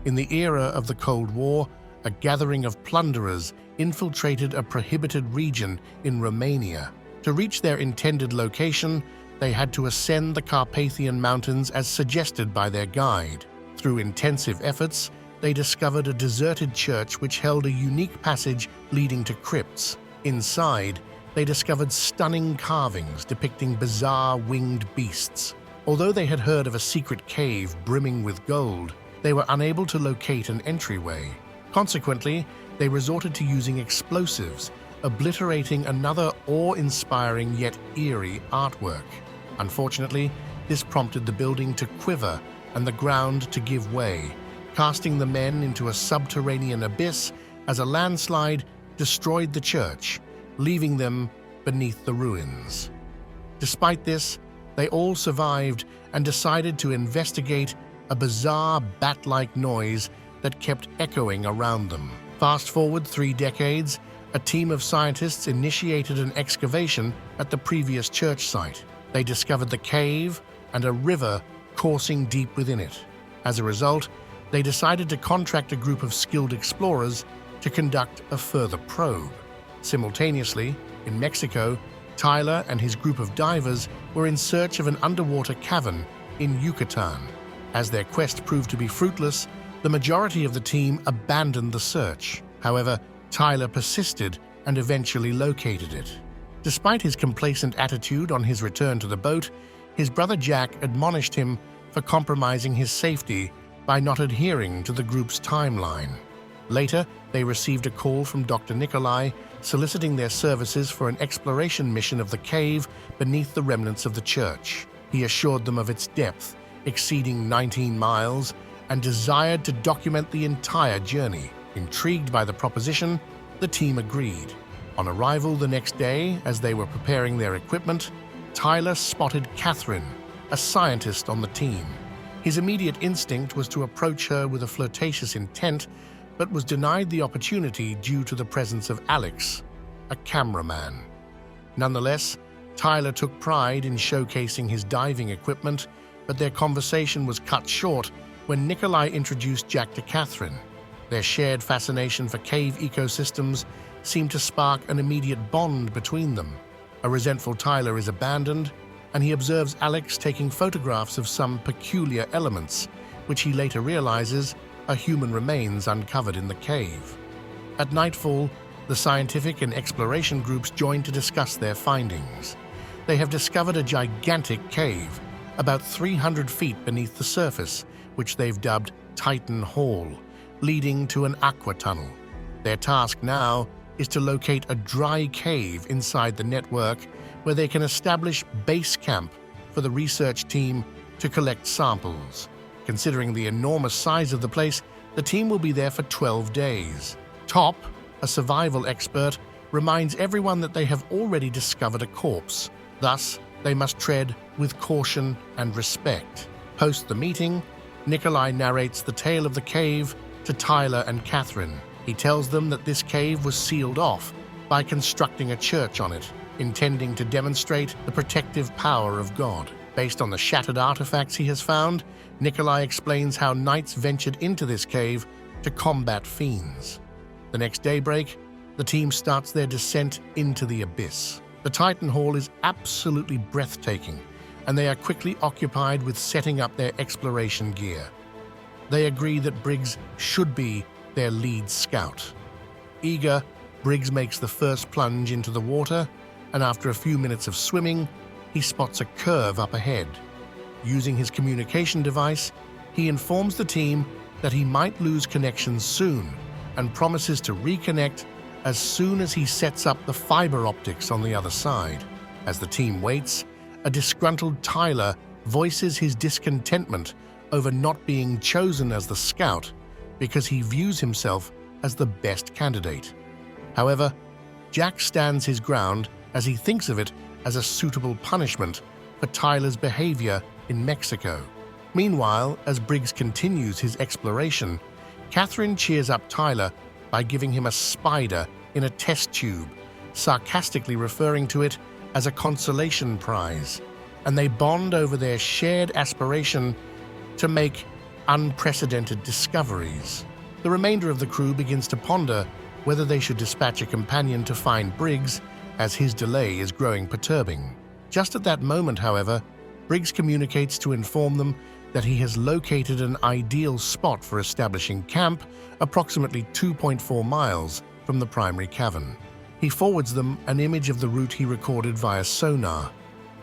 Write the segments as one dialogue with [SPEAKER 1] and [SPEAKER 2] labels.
[SPEAKER 1] In the era of the Cold War, a gathering of plunderers infiltrated a prohibited region in Romania. To reach their intended location, they had to ascend the Carpathian Mountains as suggested by their guide. Through intensive efforts, they discovered a deserted church which held a unique passage leading to crypts. Inside, they discovered stunning carvings depicting bizarre winged beasts. Although they had heard of a secret cave brimming with gold, they were unable to locate an entryway. Consequently, they resorted to using explosives, obliterating another awe-inspiring yet eerie artwork. Unfortunately, this prompted the building to quiver and the ground to give way, casting the men into a subterranean abyss as a landslide destroyed the church, leaving them beneath the ruins. Despite this, they all survived and decided to investigate a bizarre bat-like noise that kept echoing around them. Fast forward 3 decades, a team of scientists initiated an excavation at the previous church site. They discovered the cave and a river coursing deep within it. As a result, they decided to contract a group of skilled explorers to conduct a further probe. Simultaneously, in Mexico, Tyler and his group of divers were in search of an underwater cavern in Yucatan. As their quest proved to be fruitless, the majority of the team abandoned the search. However, Tyler persisted and eventually located it. Despite his complacent attitude on his return to the boat, his brother Jack admonished him for compromising his safety by not adhering to the group's timeline. Later, they received a call from Dr. Nikolai soliciting their services for an exploration mission of the cave beneath the remnants of the church. He assured them of its depth, exceeding 19 miles, and desired to document the entire journey. Intrigued by the proposition, the team agreed. On arrival the next day, as they were preparing their equipment, Tyler spotted Catherine, a scientist on the team. His immediate instinct was to approach her with a flirtatious intent, but was denied the opportunity due to the presence of Alex, a cameraman. Nonetheless, Tyler took pride in showcasing his diving equipment, but their conversation was cut short when Nikolai introduced Jack to Catherine. Their shared fascination for cave ecosystems seemed to spark an immediate bond between them. A resentful Tyler is abandoned, and he observes Alex taking photographs of some peculiar elements, which he later realizes are human remains uncovered in the cave. At nightfall, the scientific and exploration groups join to discuss their findings. They have discovered a gigantic cave, about 300 feet beneath the surface, which they've dubbed Titan Hall, leading to an aqua tunnel. Their task now is to locate a dry cave inside the network where they can establish base camp for the research team to collect samples. Considering the enormous size of the place, the team will be there for 12 days. Top, a survival expert, reminds everyone that they have already discovered a corpse. Thus, they must tread with caution and respect. Post the meeting, Nikolai narrates the tale of the cave to Tyler and Catherine. He tells them that this cave was sealed off by constructing a church on it, intending to demonstrate the protective power of God. Based on the shattered artifacts he has found, Nikolai explains how knights ventured into this cave to combat fiends. The next daybreak, the team starts their descent into the abyss. The Titan Hall is absolutely breathtaking, and they are quickly occupied with setting up their exploration gear. They agree that Briggs should be their lead scout. Eager, Briggs makes the first plunge into the water, and after a few minutes of swimming, he spots a curve up ahead. Using his communication device, he informs the team that he might lose connection soon and promises to reconnect as soon as he sets up the fiber optics on the other side. As the team waits, a disgruntled Tyler voices his discontentment over not being chosen as the scout because he views himself as the best candidate. However, Jack stands his ground as he thinks of it as a suitable punishment for Tyler's behavior in Mexico. Meanwhile, as Briggs continues his exploration, Catherine cheers up Tyler by giving him a spider in a test tube, sarcastically referring to it as a consolation prize, and they bond over their shared aspiration to make unprecedented discoveries. The remainder of the crew begins to ponder whether they should dispatch a companion to find Briggs, as his delay is growing perturbing. Just at that moment, however, Briggs communicates to inform them that he has located an ideal spot for establishing camp approximately 2.4 miles from the primary cavern. He forwards them an image of the route he recorded via sonar.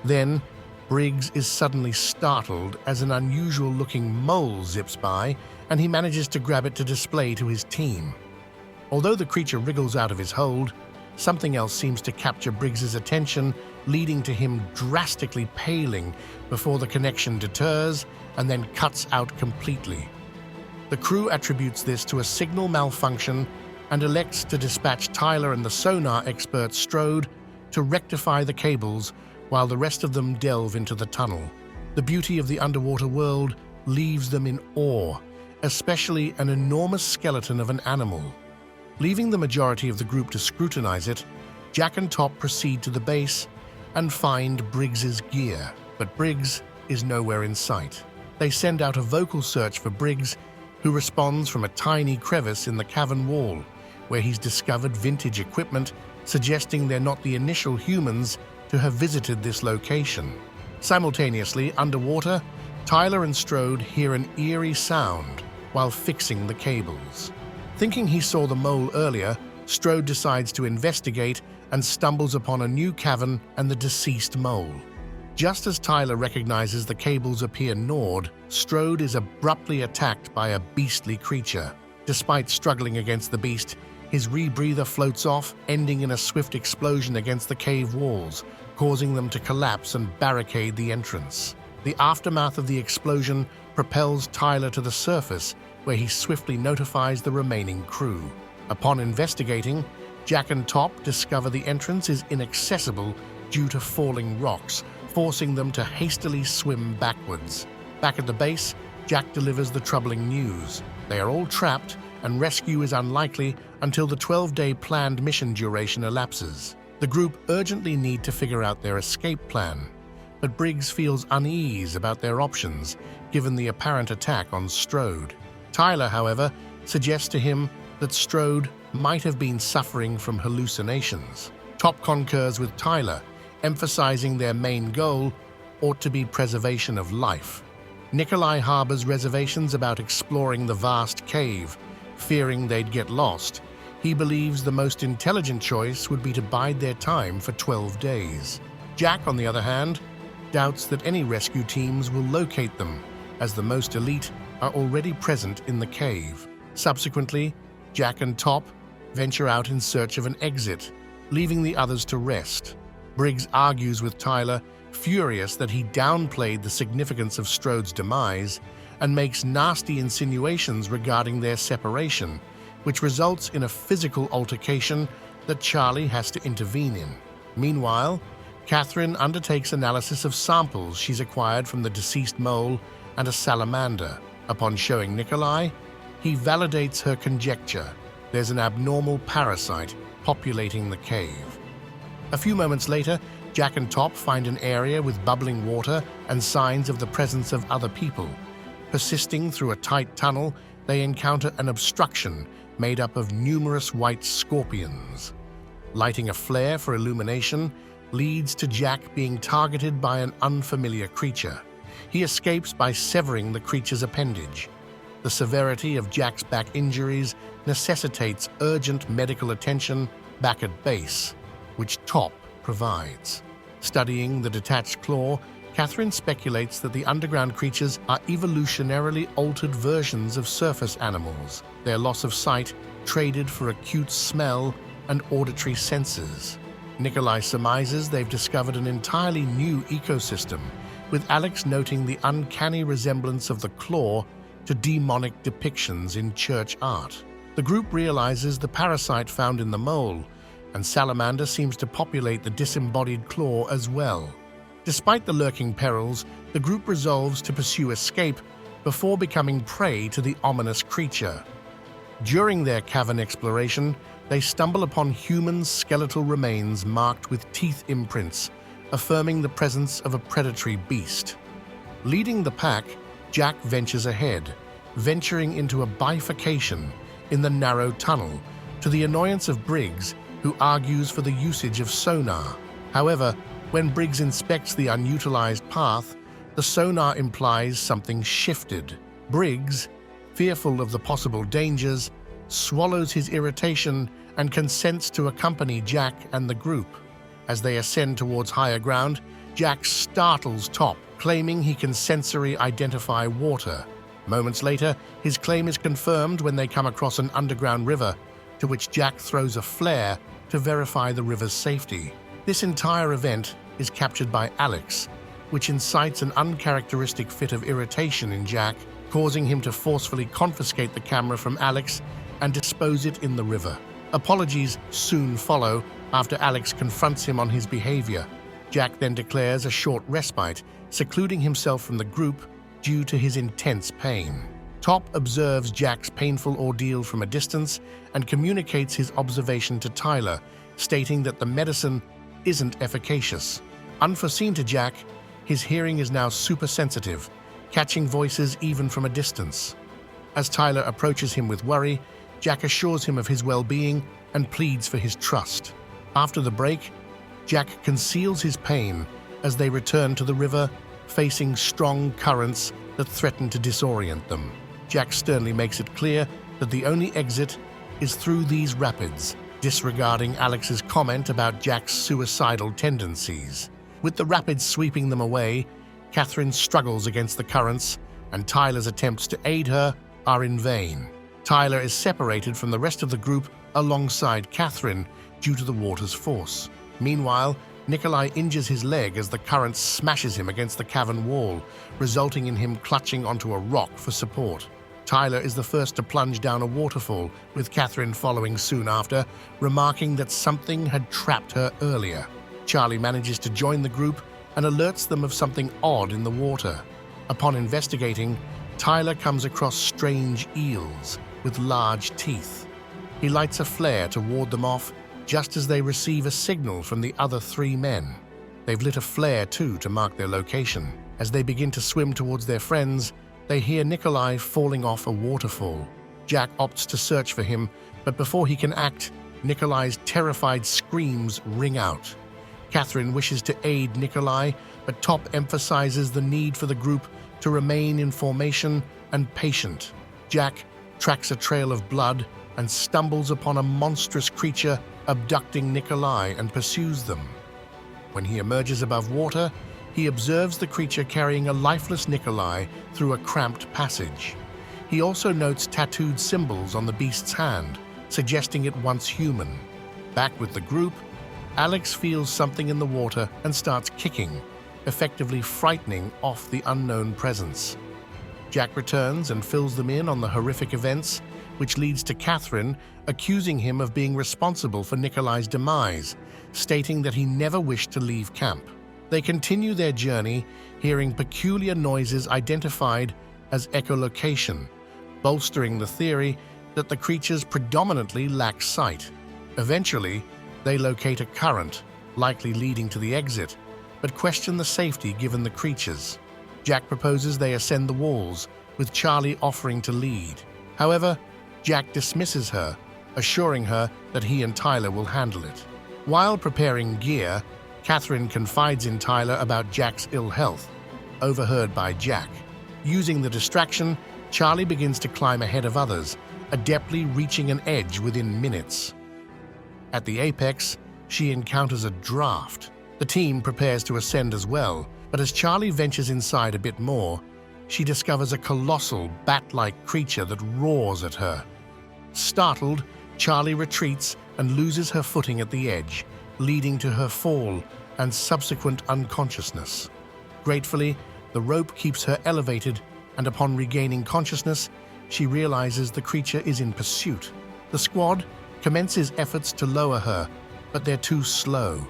[SPEAKER 1] Then, Briggs is suddenly startled as an unusual-looking mole zips by, and he manages to grab it to display to his team. Although the creature wriggles out of his hold, something else seems to capture Briggs's attention, leading to him drastically paling before the connection deters and then cuts out completely. The crew attributes this to a signal malfunction and elects to dispatch Tyler and the sonar expert Strode to rectify the cables while the rest of them delve into the tunnel. The beauty of the underwater world leaves them in awe, especially an enormous skeleton of an animal. Leaving the majority of the group to scrutinize it, Jack and Top proceed to the base and find Briggs's gear, but Briggs is nowhere in sight. They send out a vocal search for Briggs, who responds from a tiny crevice in the cavern wall, where he's discovered vintage equipment, suggesting they're not the initial humans to have visited this location. Simultaneously, underwater, Tyler and Strode hear an eerie sound while fixing the cables. Thinking he saw the mole earlier, Strode decides to investigate and stumbles upon a new cavern and the deceased mole. Just as Tyler recognizes the cables appear gnawed, Strode is abruptly attacked by a beastly creature. Despite struggling against the beast, his rebreather floats off, ending in a swift explosion against the cave walls, causing them to collapse and barricade the entrance. The aftermath of the explosion propels Tyler to the surface, where he swiftly notifies the remaining crew. Upon investigating, Jack and Top discover the entrance is inaccessible due to falling rocks, forcing them to hastily swim backwards. Back at the base, Jack delivers the troubling news. They are all trapped, and rescue is unlikely until the 12-day planned mission duration elapses. The group urgently need to figure out their escape plan, but Briggs feels unease about their options, given the apparent attack on Strode. Tyler, however, suggests to him that Strode might have been suffering from hallucinations. Top concurs with Tyler, emphasizing their main goal ought to be preservation of life. Nikolai harbors reservations about exploring the vast cave, fearing they'd get lost. He believes the most intelligent choice would be to bide their time for 12 days. Jack, on the other hand, doubts that any rescue teams will locate them, as the most elite are already present in the cave. Subsequently, Jack and Top venture out in search of an exit, leaving the others to rest. Briggs argues with Tyler, furious that he downplayed the significance of Strode's demise, and makes nasty insinuations regarding their separation, which results in a physical altercation that Charlie has to intervene in. Meanwhile, Catherine undertakes analysis of samples she's acquired from the deceased mole and a salamander. Upon showing Nikolai, he validates her conjecture. There's an abnormal parasite populating the cave. A few moments later, Jack and Top find an area with bubbling water and signs of the presence of other people. Persisting through a tight tunnel, they encounter an obstruction made up of numerous white scorpions. Lighting a flare for illumination leads to Jack being targeted by an unfamiliar creature. He escapes by severing the creature's appendage. The severity of Jack's back injuries necessitates urgent medical attention back at base, which Top provides. Studying the detached claw, Catherine speculates that the underground creatures are evolutionarily altered versions of surface animals, their loss of sight traded for acute smell and auditory senses. Nikolai surmises they've discovered an entirely new ecosystem, with Alex noting the uncanny resemblance of the claw to demonic depictions in church art. The group realizes the parasite found in the mole, and Salamander seems to populate the disembodied claw as well. Despite the lurking perils, the group resolves to pursue escape before becoming prey to the ominous creature. During their cavern exploration, they stumble upon human skeletal remains marked with teeth imprints, affirming the presence of a predatory beast. Leading the pack, Jack ventures ahead, venturing into a bifurcation in the narrow tunnel, to the annoyance of Briggs, who argues for the usage of sonar. However, when Briggs inspects the unutilized path, the sonar implies something shifted. Briggs, fearful of the possible dangers, swallows his irritation and consents to accompany Jack and the group. As they ascend towards higher ground, Jack startles Top, claiming he can sensory identify water. Moments later, his claim is confirmed when they come across an underground river, to which Jack throws a flare to verify the river's safety. This entire event is captured by Alex, which incites an uncharacteristic fit of irritation in Jack, causing him to forcefully confiscate the camera from Alex and dispose it in the river. Apologies soon follow after Alex confronts him on his behavior. Jack then declares a short respite, secluding himself from the group due to his intense pain. Top observes Jack's painful ordeal from a distance and communicates his observation to Tyler, stating that the medicine isn't efficacious. Unforeseen to Jack, his hearing is now super sensitive, catching voices even from a distance. As Tyler approaches him with worry, Jack assures him of his well-being and pleads for his trust. After the break, Jack conceals his pain as they return to the river, facing strong currents that threaten to disorient them. Jack sternly makes it clear that the only exit is through these rapids, disregarding Alex's comment about Jack's suicidal tendencies. With the rapids sweeping them away, Catherine struggles against the currents, and Tyler's attempts to aid her are in vain. Tyler is separated from the rest of the group alongside Catherine due to the water's force. Meanwhile, Nikolai injures his leg as the current smashes him against the cavern wall, resulting in him clutching onto a rock for support. Tyler is the first to plunge down a waterfall, with Catherine following soon after, remarking that something had trapped her earlier. Charlie manages to join the group and alerts them of something odd in the water. Upon investigating, Tyler comes across strange eels with large teeth. He lights a flare to ward them off just as they receive a signal from the other three men. They've lit a flare too to mark their location. As they begin to swim towards their friends, they hear Nikolai falling off a waterfall. Jack opts to search for him, but before he can act, Nikolai's terrified screams ring out. Catherine wishes to aid Nikolai, but Top emphasizes the need for the group to remain in formation and patient. Jack tracks a trail of blood and stumbles upon a monstrous creature abducting Nikolai and pursues them. When he emerges above water, he observes the creature carrying a lifeless Nikolai through a cramped passage. He also notes tattooed symbols on the beast's hand, suggesting it once human. Back with the group, Alex feels something in the water and starts kicking, effectively frightening off the unknown presence. Jack returns and fills them in on the horrific events, which leads to Catherine accusing him of being responsible for Nikolai's demise, stating that he never wished to leave camp. They continue their journey, hearing peculiar noises identified as echolocation, bolstering the theory that the creatures predominantly lack sight. Eventually, they locate a current, likely leading to the exit, but question the safety given the creatures. Jack proposes they ascend the walls, with Charlie offering to lead. However, Jack dismisses her, assuring her that he and Tyler will handle it. While preparing gear, Catherine confides in Tyler about Jack's ill health, overheard by Jack. Using the distraction, Charlie begins to climb ahead of others, adeptly reaching an edge within minutes. At the apex, she encounters a draft. The team prepares to ascend as well, but as Charlie ventures inside a bit more, she discovers a colossal, bat-like creature that roars at her. Startled, Charlie retreats and loses her footing at the edge, leading to her fall and subsequent unconsciousness. Gratefully, the rope keeps her elevated, and upon regaining consciousness, she realizes the creature is in pursuit. The squad commences efforts to lower her, but they're too slow.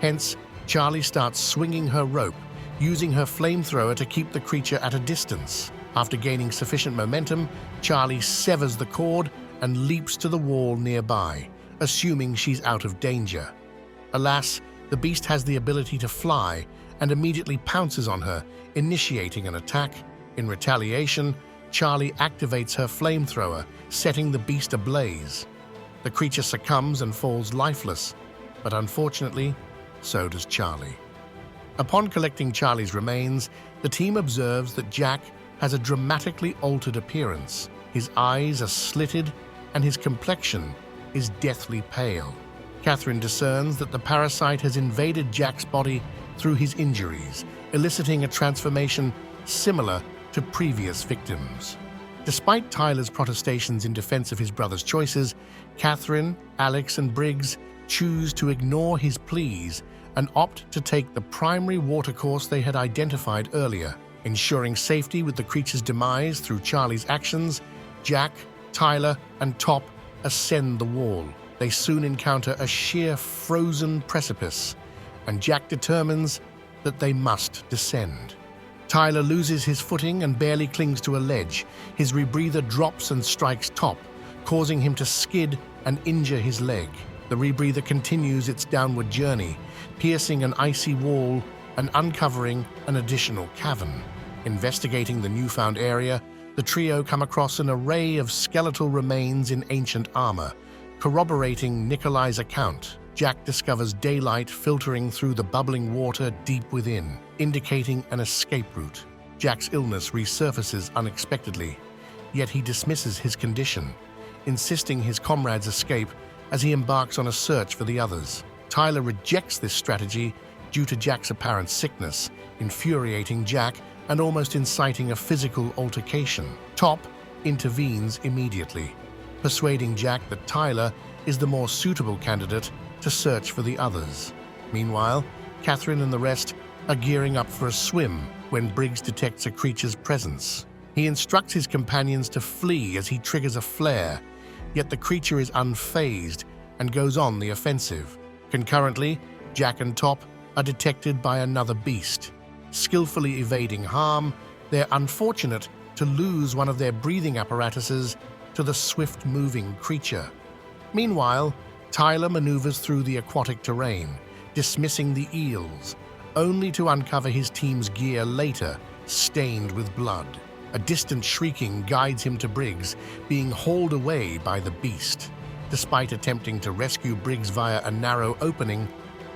[SPEAKER 1] Hence, Charlie starts swinging her rope, using her flamethrower to keep the creature at a distance. After gaining sufficient momentum, Charlie severs the cord and leaps to the wall nearby, assuming she's out of danger. Alas, the beast has the ability to fly and immediately pounces on her, initiating an attack. In retaliation, Charlie activates her flamethrower, setting the beast ablaze. The creature succumbs and falls lifeless, but unfortunately, so does Charlie. Upon collecting Charlie's remains, the team observes that Jack has a dramatically altered appearance. His eyes are slitted and his complexion is deathly pale. Catherine discerns that the parasite has invaded Jack's body through his injuries, eliciting a transformation similar to previous victims. Despite Tyler's protestations in defense of his brother's choices, Catherine, Alex, and Briggs choose to ignore his pleas and opt to take the primary watercourse they had identified earlier. Ensuring safety with the creature's demise through Charlie's actions, Jack, Tyler, and Top ascend the wall. They soon encounter a sheer frozen precipice, and Jack determines that they must descend. Tyler loses his footing and barely clings to a ledge. His rebreather drops and strikes Top, causing him to skid and injure his leg. The rebreather continues its downward journey, piercing an icy wall and uncovering an additional cavern. Investigating the newfound area, the trio come across an array of skeletal remains in ancient armor. Corroborating Nikolai's account, Jack discovers daylight filtering through the bubbling water deep within, indicating an escape route. Jack's illness resurfaces unexpectedly, yet he dismisses his condition, insisting his comrades escape as he embarks on a search for the others. Tyler rejects this strategy due to Jack's apparent sickness, infuriating Jack and almost inciting a physical altercation. Top intervenes immediately, persuading Jack that Tyler is the more suitable candidate to search for the others. Meanwhile, Catherine and the rest are gearing up for a swim when Briggs detects a creature's presence. He instructs his companions to flee as he triggers a flare, yet the creature is unfazed and goes on the offensive. Concurrently, Jack and Top are detected by another beast. Skillfully evading harm, they're unfortunate to lose one of their breathing apparatuses to the swift-moving creature. Meanwhile, Tyler maneuvers through the aquatic terrain, dismissing the eels, only to uncover his team's gear later, stained with blood. A distant shrieking guides him to Briggs, being hauled away by the beast. Despite attempting to rescue Briggs via a narrow opening,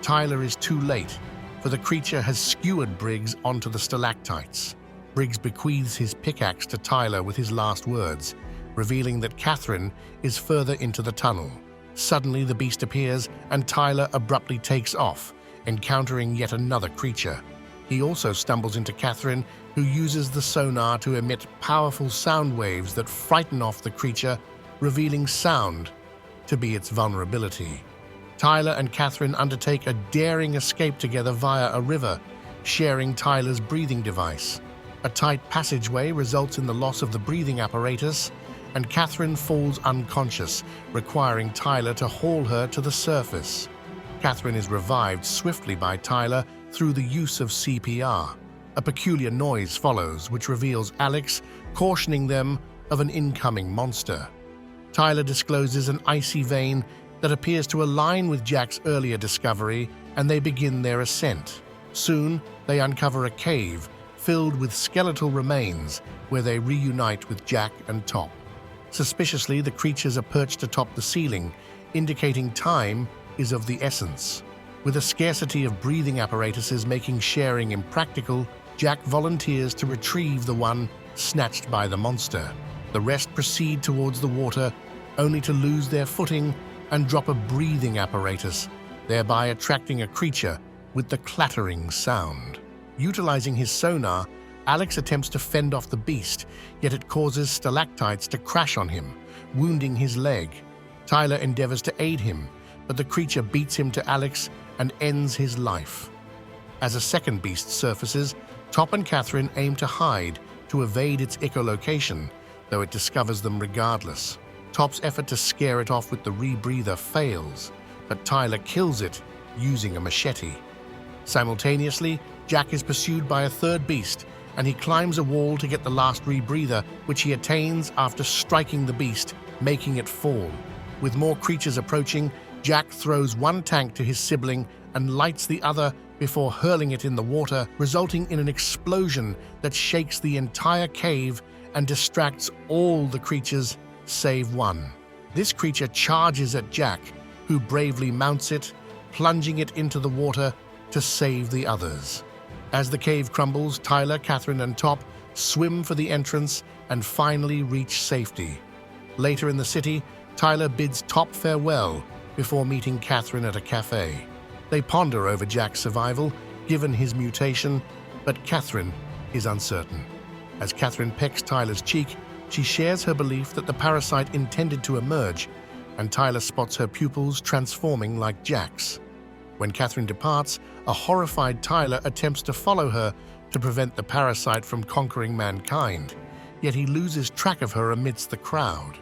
[SPEAKER 1] Tyler is too late, for the creature has skewered Briggs onto the stalactites. Briggs bequeaths his pickaxe to Tyler with his last words, revealing that Catherine is further into the tunnel. Suddenly, the beast appears, and Tyler abruptly takes off, encountering yet another creature. He also stumbles into Catherine, who uses the sonar to emit powerful sound waves that frighten off the creature, revealing sound to be its vulnerability. Tyler and Catherine undertake a daring escape together via a river, sharing Tyler's breathing device. A tight passageway results in the loss of the breathing apparatus, and Catherine falls unconscious, requiring Tyler to haul her to the surface. Catherine is revived swiftly by Tyler through the use of CPR. A peculiar noise follows, which reveals Alex, cautioning them of an incoming monster. Tyler discloses an icy vein that appears to align with Jack's earlier discovery, and they begin their ascent. Soon, they uncover a cave filled with skeletal remains, where they reunite with Jack and Top. Suspiciously, the creatures are perched atop the ceiling, indicating time is of the essence. With a scarcity of breathing apparatuses making sharing impractical, Jack volunteers to retrieve the one snatched by the monster. The rest proceed towards the water, only to lose their footing and drop a breathing apparatus, thereby attracting a creature with the clattering sound. Utilizing his sonar, Alex attempts to fend off the beast, yet it causes stalactites to crash on him, wounding his leg. Tyler endeavors to aid him, but the creature beats him to Alex and ends his life. As a second beast surfaces, Top and Catherine aim to hide to evade its echolocation, though it discovers them regardless. Top's effort to scare it off with the rebreather fails, but Tyler kills it using a machete. Simultaneously, Jack is pursued by a third beast, and he climbs a wall to get the last rebreather, which he attains after striking the beast, making it fall. With more creatures approaching, Jack throws one tank to his sibling and lights the other before hurling it in the water, resulting in an explosion that shakes the entire cave and distracts all the creatures save one. This creature charges at Jack, who bravely mounts it, plunging it into the water to save the others. As the cave crumbles, Tyler, Catherine, and Top swim for the entrance and finally reach safety. Later in the city, Tyler bids Top farewell before meeting Catherine at a cafe. They ponder over Jack's survival, given his mutation, but Catherine is uncertain. As Catherine pecks Tyler's cheek, she shares her belief that the parasite intended to emerge, and Tyler spots her pupils transforming like Jack's. When Catherine departs, a horrified Tyler attempts to follow her to prevent the parasite from conquering mankind, yet he loses track of her amidst the crowd.